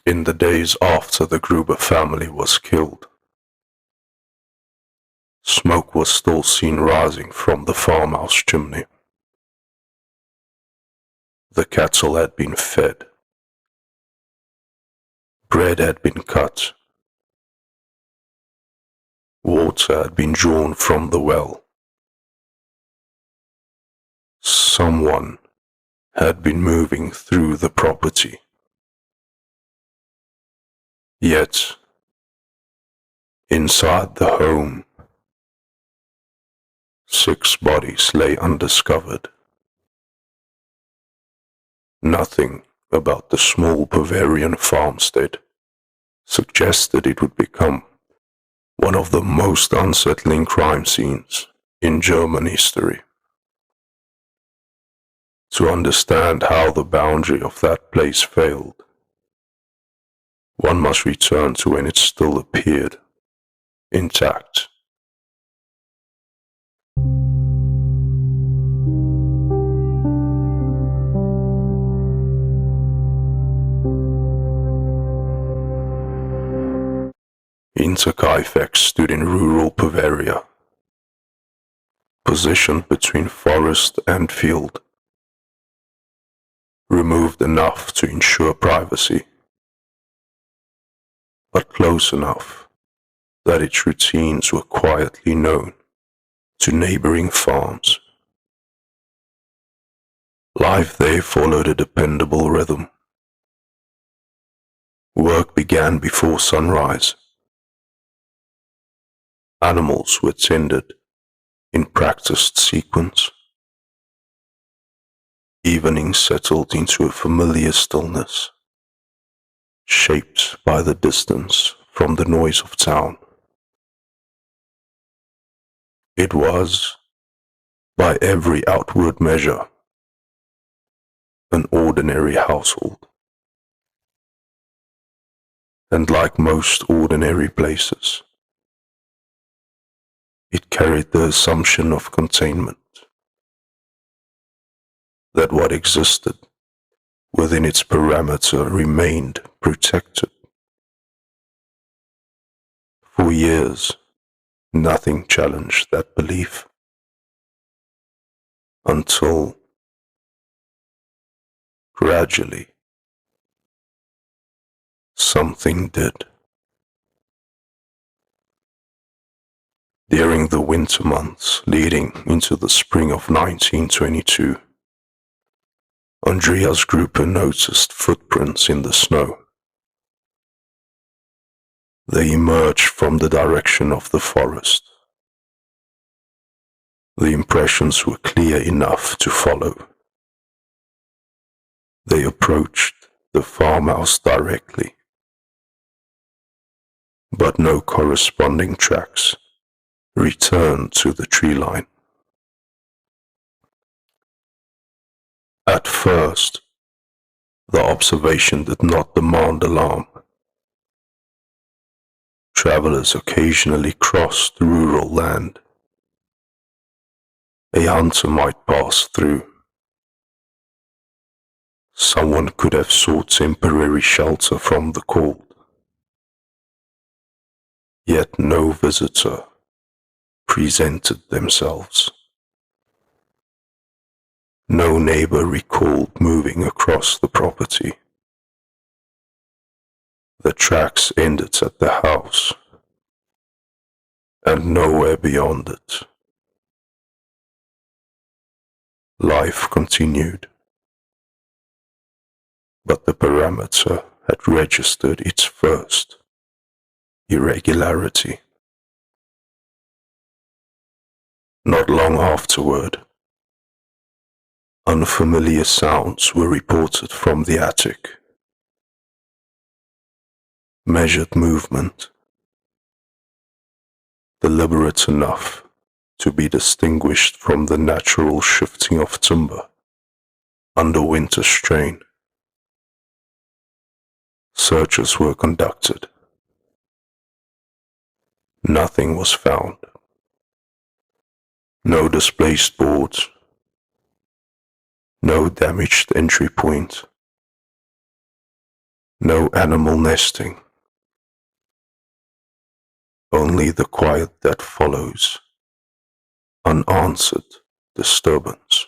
in the days after the Gruber family was killed. Smoke was still seen rising from the farmhouse chimney. The cattle had been fed. Bread had been cut. Water had been drawn from the well. Someone had been moving through the property. Yet, inside the home, 6 bodies lay undiscovered. Nothing about the small Bavarian farmstead suggested it would become one of the most unsettling crime scenes in German history. To understand how the boundary of that place failed, one must return to when it still appeared intact. Hinterkaifeck stood in rural Bavaria, positioned between forest and field, removed enough to ensure privacy, but close enough that its routines were quietly known to neighboring farms. Life there followed a dependable rhythm. Work began before sunrise. Animals were tended in practiced sequence. Evening settled into a familiar stillness, shaped by the distance from the noise of town. It was, by every outward measure, an ordinary household. And like most ordinary places, it carried the assumption of containment, that what existed within its parameter remained protected. For years, nothing challenged that belief, until, gradually, something did. During the winter months leading into the spring of 1922, Andreas Gruber noticed footprints in the snow. They emerged from the direction of the forest. The impressions were clear enough to follow. They approached the farmhouse directly, but no corresponding tracks returned to the tree line. At first, the observation did not demand alarm. Travelers occasionally crossed rural land. A hunter might pass through. Someone could have sought temporary shelter from the cold. Yet no visitor presented themselves. No neighbor recalled moving across the property. The tracks ended at the house, and nowhere beyond it. Life continued, but the parameter had registered its first irregularity. Not long afterward, unfamiliar sounds were reported from the attic. Measured movement, deliberate enough to be distinguished from the natural shifting of timber under winter strain. Searches were conducted. Nothing was found. No displaced boards, no damaged entry point. No animal nesting, only the quiet that follows unanswered disturbance.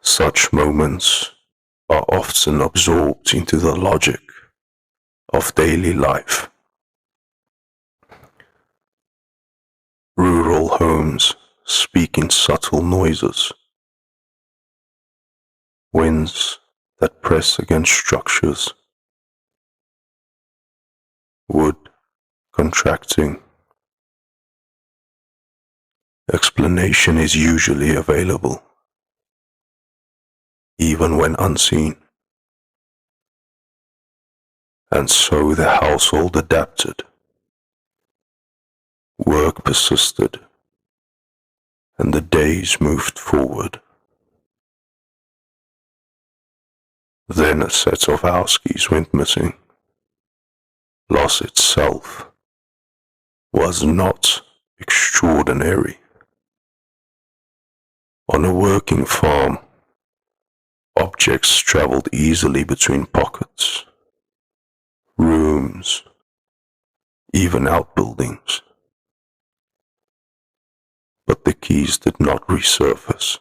Such moments are often absorbed into the logic of daily life. Rural homes speak in subtle noises, winds that press against structures, wood contracting. Explanation is usually available, even when unseen. And so the household adapted. Work persisted, and the days moved forward. Then a set of house keys went missing. Loss itself was not extraordinary. On a working farm, objects traveled easily between pockets, rooms, even outbuildings. But the keys did not resurface.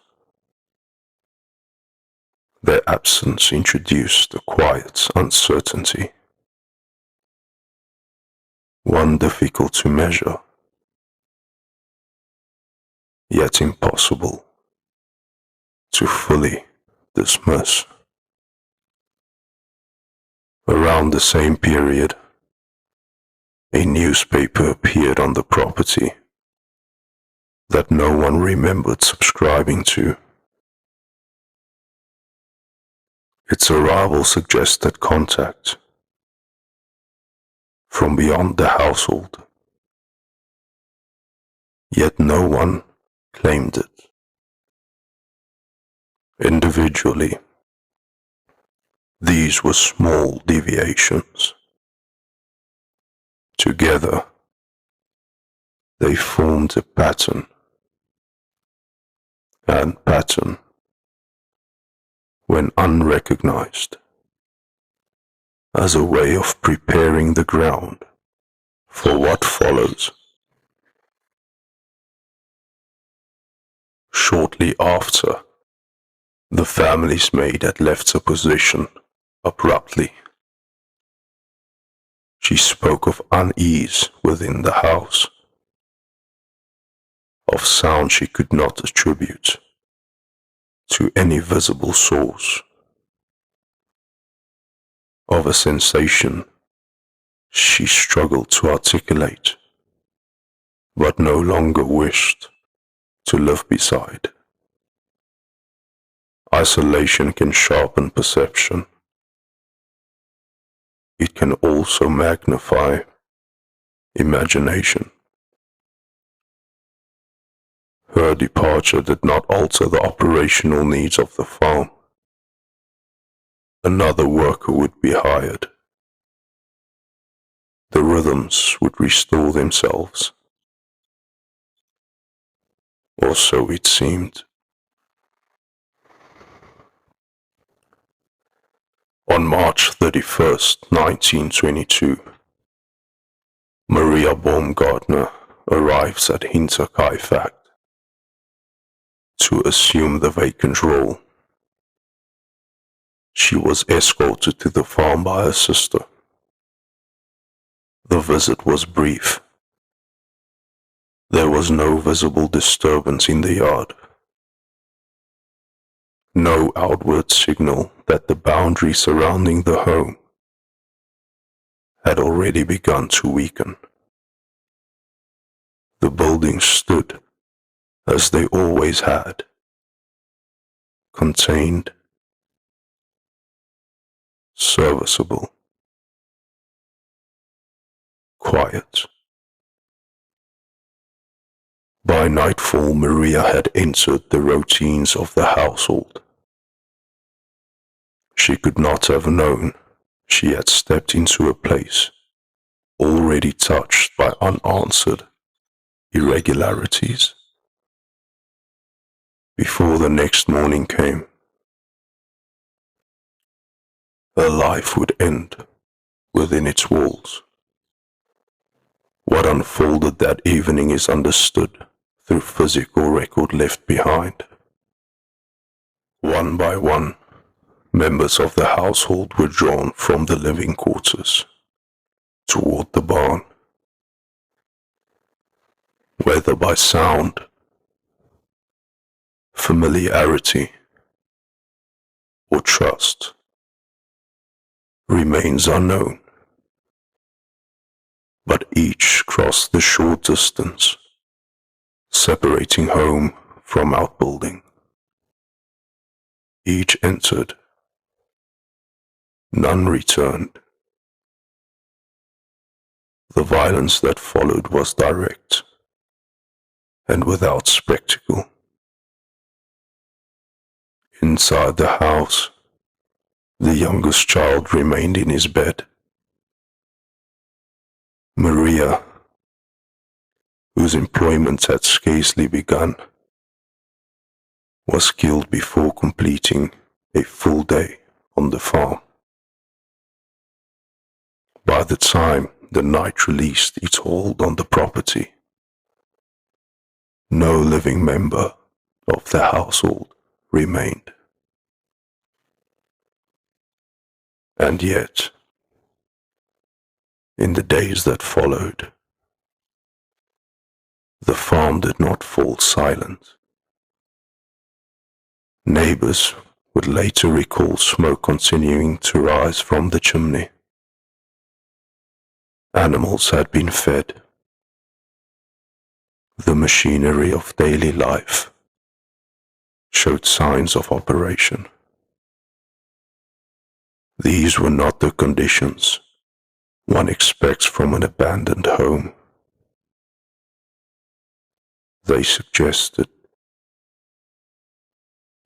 Their absence introduced a quiet uncertainty, one difficult to measure, yet impossible to fully dismiss. Around the same period, a newspaper appeared on the property that no one remembered subscribing to. Its arrival suggested contact from beyond the household, yet no one claimed it. Individually, these were small deviations. Together, they formed a pattern, and pattern, when unrecognized, as a way of preparing the ground for what follows. Shortly after, the family's maid had left her position abruptly. She spoke of unease within the house, of sound she could not attribute to any visible source, of a sensation she struggled to articulate, but no longer wished to live beside. Isolation can sharpen perception. It can also magnify imagination. Her departure did not alter the operational needs of the farm. Another worker would be hired. The rhythms would restore themselves. Or so it seemed. On March 31st, 1922, Maria Baumgartner arrives at Hinterkaifeck to assume the vacant role. She was escorted to the farm by her sister. The visit was brief. There was no visible disturbance in the yard. No outward signal that the boundary surrounding the home had already begun to weaken. The buildings stood as they always had, contained, serviceable, quiet. By nightfall, Maria had entered the routines of the household. She could not have known she had stepped into a place already touched by unanswered irregularities. Before the next morning came, a life would end within its walls. What unfolded that evening is understood through physical record left behind. One by one, members of the household were drawn from the living quarters toward the barn, whether by sound, familiarity, or trust, remains unknown, but each crossed the short distance separating home from outbuilding. Each entered, none returned. The violence that followed was direct and without spectacle. Inside the house, the youngest child remained in his bed. Maria, whose employment had scarcely begun, was killed before completing a full day on the farm. By the time the night released its hold on the property, no living member of the household remained. And yet, in the days that followed, the farm did not fall silent. Neighbors would later recall smoke continuing to rise from the chimney. Animals had been fed. The machinery of daily life showed signs of operation. These were not the conditions one expects from an abandoned home. They suggested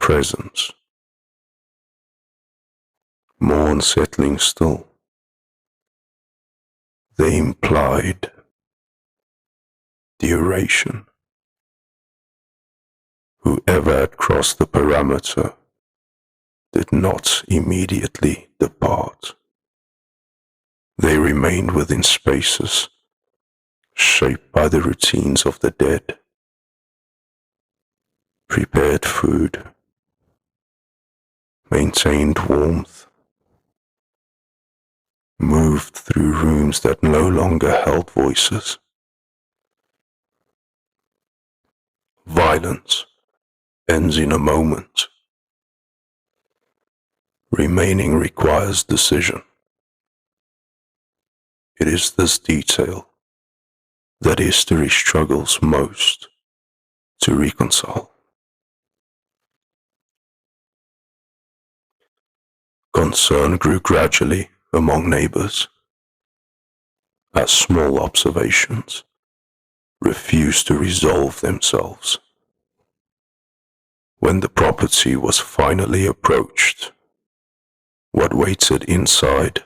presence. More unsettling still, they implied duration. Whoever had crossed the parameter did not immediately depart. They remained within spaces shaped by the routines of the dead, prepared food, maintained warmth, moved through rooms that no longer held voices. Violence ends in a moment. Remaining requires decision. It is this detail that history struggles most to reconcile. Concern grew gradually among neighbors as small observations refused to resolve themselves. When the property was finally approached, what waited inside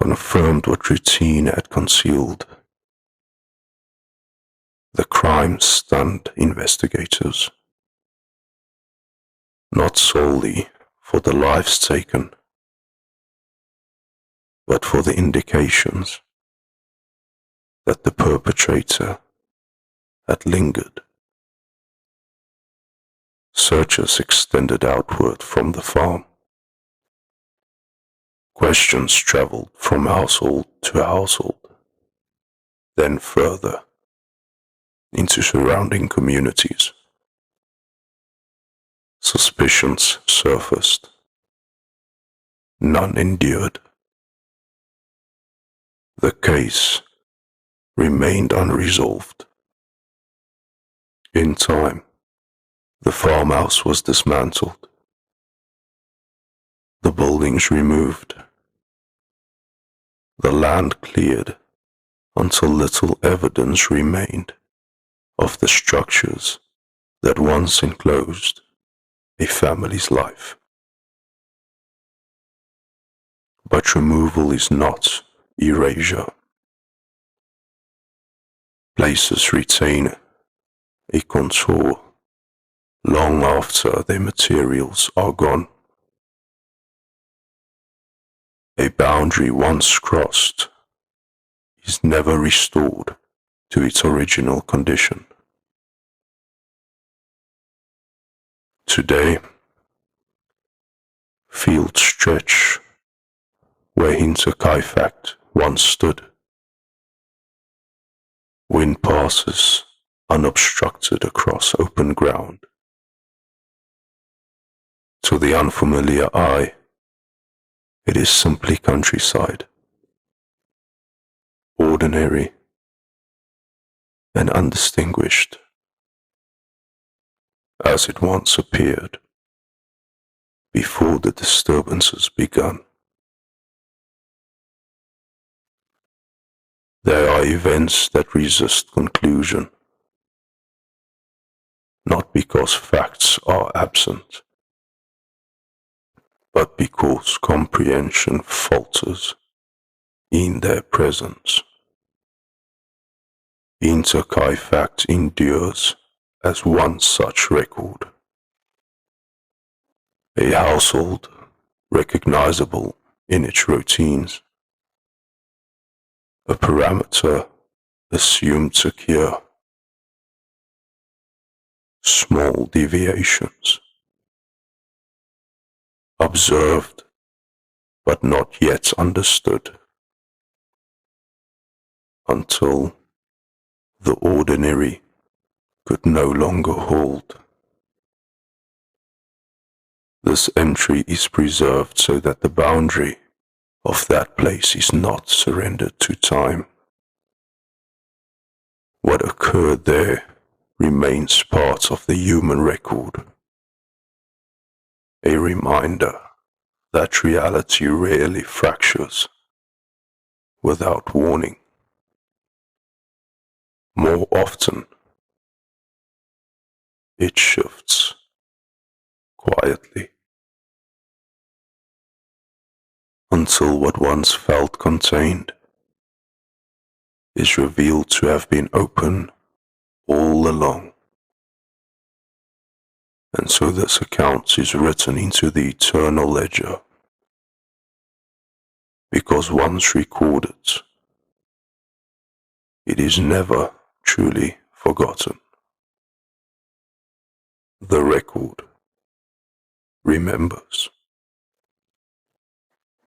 confirmed what routine had concealed. The crime stunned investigators, not solely for the lives taken, but for the indications that the perpetrator had lingered. Searches extended outward from the farm. Questions traveled from household to household, then further into surrounding communities. Suspicions surfaced. None endured. The case remained unresolved. In time, the farmhouse was dismantled, the buildings removed, the land cleared until little evidence remained of the structures that once enclosed a family's life. But removal is not erasure. Places retain a contour long after their materials are gone. A boundary once crossed is never restored to its original condition. Today, fields stretch where Hinterkaifeck once stood. Wind passes unobstructed across open ground. To the unfamiliar eye, it is simply countryside, ordinary and undistinguished, as it once appeared before the disturbances began. There are events that resist conclusion, not because facts are absent, but because comprehension falters in their presence. Hinterkaifeck endures as one such record, a household recognizable in its routines, a parameter assumed secure, small deviations observed but not yet understood, until the ordinary could no longer hold. This entry is preserved so that the boundary of that place is not surrendered to time. What occurred there remains part of the human record, a reminder that reality rarely fractures without warning. More often, it shifts quietly until what once felt contained is revealed to have been open all along. And so this account is written into the eternal ledger, because once recorded, it is never truly forgotten. The record remembers.